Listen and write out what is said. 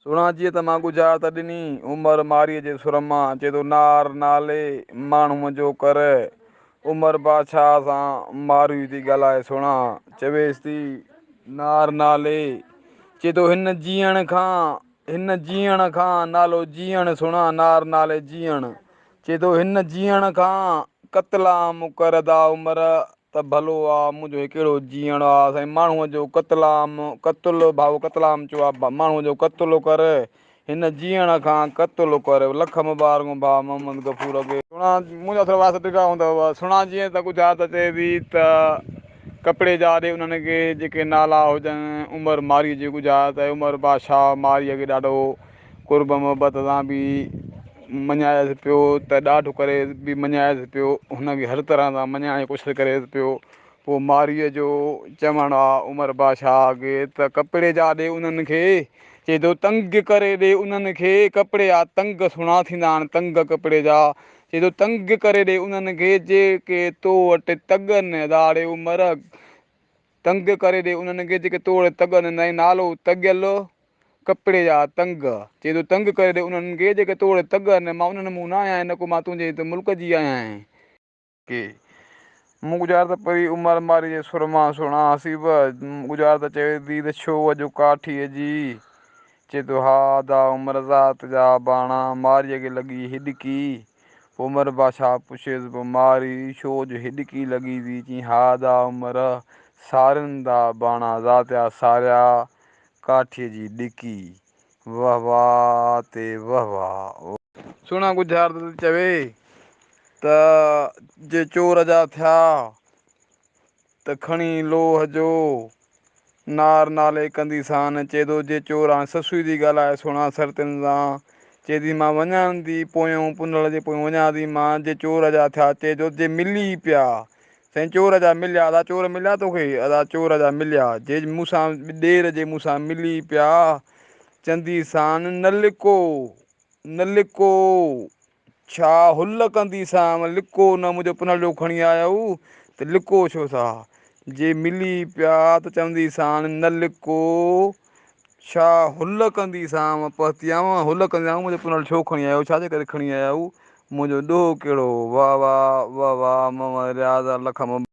सुणा जीअं त मां गुज़ार त ॾिनी उमर मारीअ जे सुर मां चए थो नार नाले माण्हूअ जो कर उमर बादशाह सां मारी थी ॻाल्हाए सुणा चवेसि थी नार नाले चए थो हिन जीअण खां नालो जीअण सुणा नार नाले जीअण चए थो हिन जीअण खां क़तलाम करदा उमर त भलो आहे मुंहिंजो कहिड़ो जीअण आहे साईं माण्हूअ जो क़तुल भाऊ क़तलाम चयो आहे माण्हूअ जो क़तलु कर हिन जीअण खां क़तलु कर लख मुबारकूं भाउ मोहम्मद गफ़ूर खे सुणा मुंहिंजा थोरा वास टिका हूंदव सुणा जीअं त गुजरात अचे थी त कपिड़े जा ॾे उन्हनि खे जेके नाला हुजनि उमर मारी जी गुजरात उमर बादशाह मारीअ खे ॾाढो कुर्ब मुहबत सां बि मञायसि पियो त ॾाढो करे बि मञायसि पियो हुनखे हर तरह सां मञाइण जी कोशिशि करे पियो पोइ मारीअ जो चवणु आहे उमर बादशाह खे त कपिड़े जा ॾे उन्हनि खे चए थो तंग करे ॾे उन्हनि खे कपिड़े जा तंग सुहिणा थींदा आहिनि तंग कपिड़े जा चए थो तंग करे ॾे उन्हनि खे जेके तो वटि तगनि दाड़े उमर तंग करे ॾे उन्हनि खे जेके तो वटि तगनि न नालो तगियल कपिड़े जा तंग चए थो तंग करे ॾे उन्हनि खे जेके तो वटि तगनि मां उन्हनि मूं न आहियां हिन को मां तुंहिंजे हिते मुल्क जी आहियां के मूं गुज़ार त पई उमर मारी जे सुर मां सुहिणा हसीब गुज़ार त चवे थी त छो अॼु काठीअ जी चए थो हा दा उमर ज़ात जा बाणा मारीअ खे लॻी हिॾकी उमर बादशाह पुछियसि पोइ मारी छो जो हिॾकी लॻी थी चई हा दा उमर सारियुनि दा बाणा ज़ात जा सारिया काठीअ जी ॾिकी वाह वाह ते वाह वाह सुहिणा गुज़ार त चवे त जे चोर जा थिया त खणी लोह जो नार नाले कंदी सान चए थो जे चोर हाणे ससुई थी ॻाल्हाए सुहिणा सरतियुनि सां चए थी मां वञा थी पोयूं पुनल जे पोइ वञा थी मां जे चोर जा थिया चए थो जे मिली पिया साईं चोर जा मिलिया अदा चोर मिलिया तोखे अदा चोर जा मिलिया जे मूंसां ॾेर जे मूंसां मिली पिया चंदी सान न लिको छा हुल कंदी सां लिको न मुंहिंजो पुनल जो खणी आयऊ त लिको छो था जे मिली पिया त चवंदी साण न लिको छा हुल कंदी सां पतियां हुल कंदी मुंहिंजो पुनल छो खणी आयो छाजे करे खणी आया मुंहिंजो ॾोह कहिड़ो वाह वाह वाह वाह रियाज़ लख